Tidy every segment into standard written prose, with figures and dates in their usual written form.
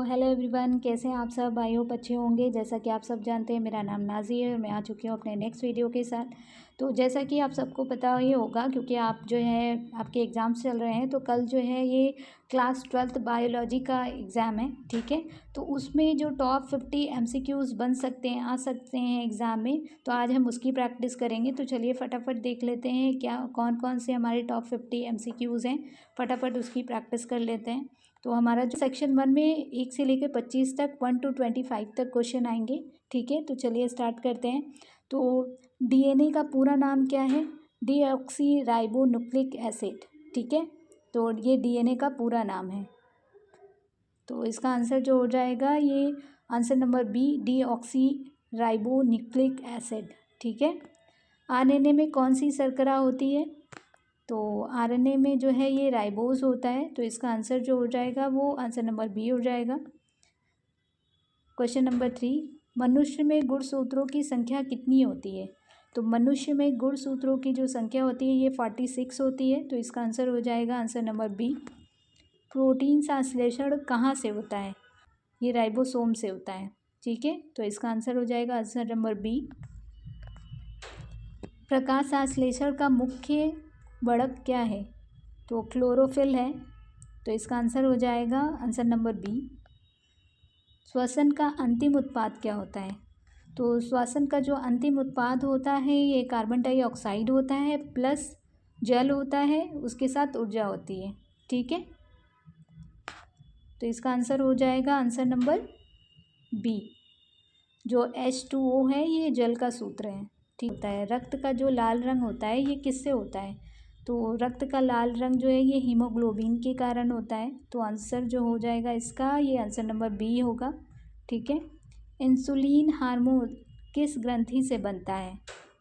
Hello everyone, कैसे हैं आप सब। आई होप अच्छे होंगे। जैसा कि आप सब जानते हैं, मेरा नाम नाजी है और मैं आ चुकी हूँ अपने नेक्स्ट वीडियो के साथ। तो जैसा कि आप सबको पता ही होगा, क्योंकि आप जो है आपके एग्ज़ाम्स चल रहे हैं, तो कल जो है ये क्लास 12th बायोलॉजी का एग्ज़ाम है, ठीक है। तो उसमें जो टॉप 50 MCQs बन सकते हैं, आ सकते हैं एग्ज़ाम में, तो आज हम उसकी प्रैक्टिस करेंगे। तो चलिए फटाफट देख लेते हैं क्या कौन कौन से हमारे टॉप 50 MCQs हैं, फटाफट उसकी प्रैक्टिस कर लेते हैं। तो हमारा जो सेक्शन 1 में 1 से लेकर 25 तक 1 to 25 तक क्वेश्चन आएंगे, ठीक है। तो चलिए स्टार्ट करते हैं। तो DNA का पूरा नाम क्या है? डीऑक्सी राइबो न्यूक्लिक एसिड, ठीक है। तो ये DNA का पूरा नाम है। तो इसका आंसर जो हो जाएगा, ये answer number B, deoxyribonucleic acid, ठीक है। RNA में कौन सी शर्करा होती है? तो RNA में जो है ये राइबोज होता है। तो इसका आंसर जो हो जाएगा वो आंसर नंबर बी हो जाएगा। क्वेश्चन नंबर 3, मनुष्य में गुणसूत्रों की संख्या कितनी होती है? तो मनुष्य में गुणसूत्रों की जो संख्या होती है ये 46 होती है। तो इसका आंसर हो जाएगा आंसर नंबर बी। प्रोटीन संश्लेषण कहाँ से होता है? ये राइबोसोम से होता है, ठीक है। तो इसका आंसर हो जाएगा आंसर नंबर बी। प्रकाश संश्लेषण का मुख्य बढ़त क्या है? तो क्लोरोफिल है। तो इसका आंसर हो जाएगा आंसर नंबर बी। श्वसन का अंतिम उत्पाद क्या होता है? तो श्वसन का जो अंतिम उत्पाद होता है ये कार्बन डाइऑक्साइड होता है, प्लस जल होता है, उसके साथ ऊर्जा होती है, ठीक है। तो इसका आंसर हो जाएगा आंसर नंबर बी। जो H2O है ये जल का सूत्र है, ठीक होता है। रक्त का जो लाल रंग होता है ये किससे होता है? तो रक्त का लाल रंग जो है ये हीमोग्लोबिन के कारण होता है। तो आंसर जो हो जाएगा इसका, ये आंसर नंबर बी होगा, ठीक है। इंसुलिन हार्मोन किस ग्रंथि से बनता है?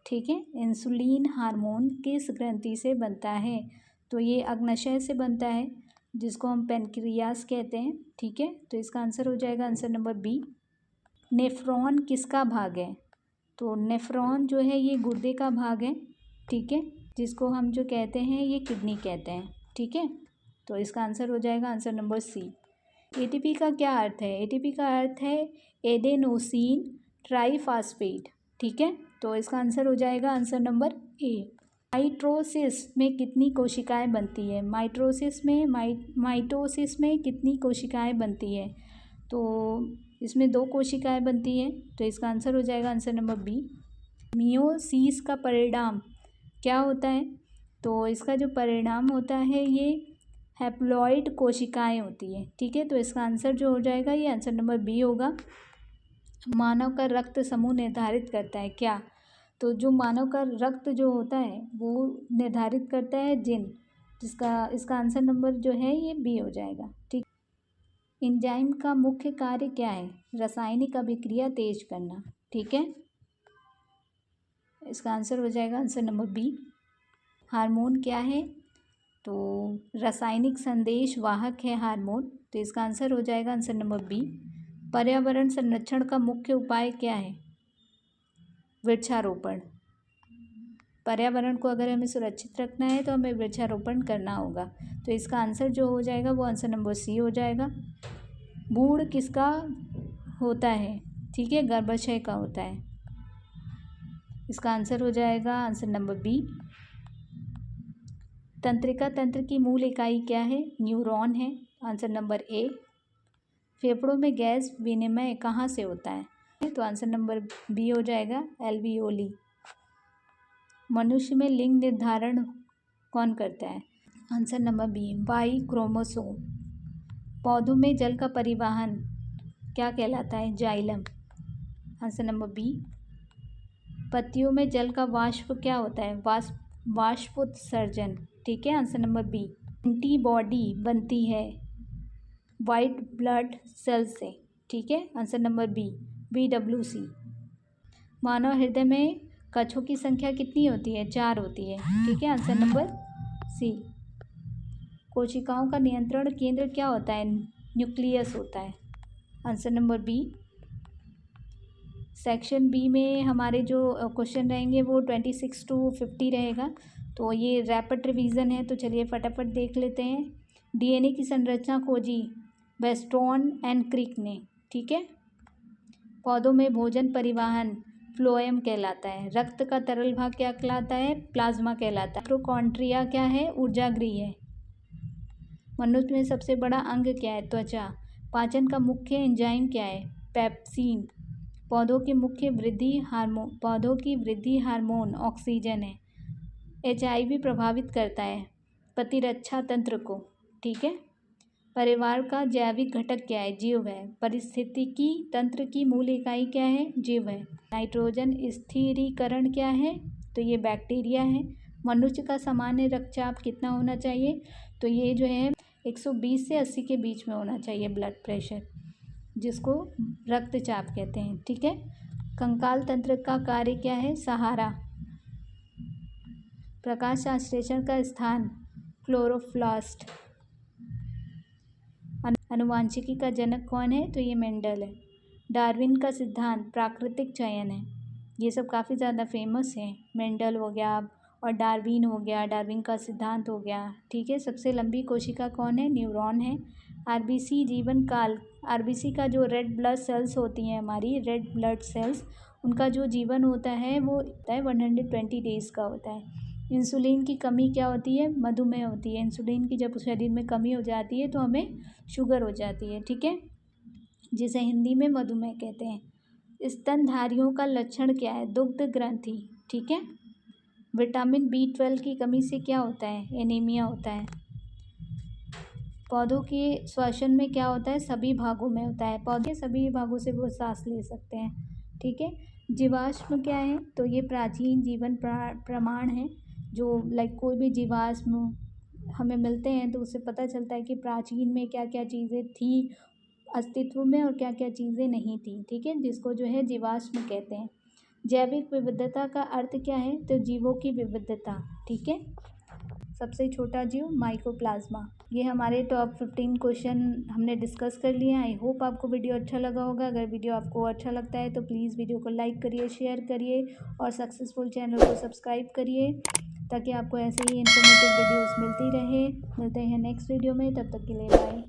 ठीक है, इंसुलिन हार्मोन किस ग्रंथि से बनता है? तो ये अग्नाशय से बनता है, जिसको हम पेनक्रियास कहते हैं, ठीक है। तो इसका आंसर हो जाएगा आंसर नंबर बी। नेफ्रॉन किसका भाग है? तो नेफ्रॉन जो है ये गुर्दे का भाग है, ठीक है, जिसको हम जो कहते हैं ये किडनी कहते हैं, ठीक है। तो इसका आंसर हो जाएगा आंसर नंबर सी। ATP का क्या अर्थ है? ATP का अर्थ है एडेनोसिन ट्राइफॉस्फेट, ठीक है। तो इसका आंसर हो जाएगा आंसर नंबर ए। माइटोसिस में कितनी कोशिकाएं बनती है? माइटोसिस में कितनी कोशिकाएं बनती है? तो इसमें 2 कोशिकाएं बनती हैं। तो इसका आंसर हो जाएगा आंसर नंबर बी। मियोसिस का परिणाम क्या होता है? तो इसका जो परिणाम होता है ये हैप्लॉइड कोशिकाएं होती है, ठीक है। तो इसका आंसर जो हो जाएगा ये आंसर नंबर बी होगा। मानव का रक्त समूह निर्धारित करता है क्या? तो जो मानव का रक्त जो होता है वो निर्धारित करता है जिन, जिसका इसका आंसर नंबर जो है ये बी हो जाएगा, ठीक। एंजाइम का मुख्य कार्य क्या है? रासायनिक अभिक्रिया तेज करना, ठीक है। इसका आंसर हो जाएगा आंसर नंबर बी। हार्मोन क्या है? तो रासायनिक संदेश वाहक है हार्मोन। तो इसका आंसर हो जाएगा आंसर नंबर बी। पर्यावरण संरक्षण का मुख्य उपाय क्या है? वृक्षारोपण। पर्यावरण को अगर हमें सुरक्षित रखना है तो हमें वृक्षारोपण करना होगा। तो इसका आंसर जो हो जाएगा वो आंसर नंबर सी हो जाएगा। भ्रूण किसका होता है? ठीक है, गर्भाशय का होता है। इसका आंसर हो जाएगा आंसर नंबर बी। तंत्रिका तंत्र की मूल इकाई क्या है? न्यूरॉन है, आंसर नंबर ए। फेफड़ों में गैस विनिमय कहाँ से होता है? तो आंसर नंबर बी हो जाएगा, एल्वियोली। मनुष्य में लिंग निर्धारण कौन करता है? Answer number B, Y chromosome. पौधों में जल का परिवहन क्या कहलाता है? Xylem, answer number B. पत्तियों में जल का वाष्प क्या होता है? वाष्पोत्सर्जन, ठीक है, आंसर नंबर बी। एंटीबॉडी बनती है वाइट ब्लड सेल से, ठीक है, आंसर नंबर बी, BWC। मानव हृदय में कक्षों की संख्या कितनी होती है? 4 होती है, ठीक है, आंसर नंबर सी। कोशिकाओं का नियंत्रण केंद्र क्या होता है? न्यूक्लियस होता है, answer number B. Section B में हमारे जो क्वेश्चन रहेंगे वो 26 to 50 रहेगा। तो ये रैपिड रिवीजन है, तो चलिए फटाफट देख लेते हैं। DNA की संरचना खोजी वेस्टर्न एंड क्रिक ने, ठीक है। पौधों में भोजन परिवहन फ्लोएम कहलाता है। रक्त का तरल भाग क्या कहलाता है? प्लाज्मा कहलाता है। माइटोकॉन्ड्रिया क्या है? ऊर्जागृह है। मनुष्य में सबसे बड़ा अंग क्या है? त्वचा। पाचन का मुख्य एंजाइम क्या है? पेप्सिन। पौधों की वृद्धि हार्मोन ऑक्सीजन है। HIV प्रभावित करता है प्रतिरक्षा तंत्र को, ठीक है। परिवार का जैविक घटक क्या है? जीव है। पारिस्थितिकी तंत्र की मूल इकाई क्या है? जीव है। नाइट्रोजन स्थिरीकरण क्या है? तो ये बैक्टीरिया है। मनुष्य का सामान्य रक्तचाप कितना होना चाहिए? तो ये जो है 120 से 80 के बीच में होना चाहिए ब्लड प्रेशर, जिसको रक्तचाप कहते हैं, ठीक है। कंकाल तंत्र का कार्य क्या है? सहारा। प्रकाश संश्लेषण का स्थान क्लोरोप्लास्ट। आनुवांशिकी का जनक कौन है? तो ये मेंडल है। डार्विन का सिद्धांत प्राकृतिक चयन है। ये सब काफ़ी ज़्यादा फेमस है। मेंडल हो गया और डार्विन हो गया, डार्विन का सिद्धांत हो गया, ठीक है। सबसे लंबी कोशिका कौन है? न्यूरॉन है। RBC जीवन काल, RBC का जो रेड ब्लड सेल्स होती हैं हमारी रेड ब्लड सेल्स, उनका जो जीवन होता है वो होता है 120 डेज़ का होता है। इंसुलिन की कमी क्या होती है? मधुमेह होती है। इंसुलिन की जब शरीर में कमी हो जाती है तो हमें शुगर हो जाती है, ठीक है, जिसे हिंदी में मधुमेह कहते हैं। स्तनधारियों का लक्षण क्या है? दुग्ध ग्रंथि, ठीक है। विटामिन B12 की कमी से क्या होता है? एनीमिया होता है। पौधों के श्वसन में क्या होता है? सभी भागों में होता है। पौधे सभी भागों से वो सांस ले सकते हैं, ठीक है। जीवाश्म क्या है? तो ये प्राचीन जीवन प्रमाण है। जो कोई भी जीवाश्म हमें मिलते हैं तो उससे पता चलता है कि प्राचीन में क्या क्या चीज़ें थी अस्तित्व में और क्या क्या चीज़ें नहीं थी, ठीक है, जिसको जो है जीवाश्म कहते हैं। जैविक विविधता का अर्थ क्या है? तो जीवों की विविधता, ठीक है। सबसे छोटा जीव माइकोप्लाज्मा। ये हमारे टॉप 15 क्वेश्चन हमने डिस्कस कर लिए। आई होप आपको वीडियो अच्छा लगा होगा। अगर वीडियो आपको अच्छा लगता है तो प्लीज़ वीडियो को लाइक करिए, शेयर करिए और सक्सेसफुल चैनल को सब्सक्राइब करिए, ताकि आपको ऐसे ही इन्फॉर्मेटिव वीडियोस मिलती रहे। मिलते हैं नेक्स्ट वीडियो में, तब तक के लिए बाय।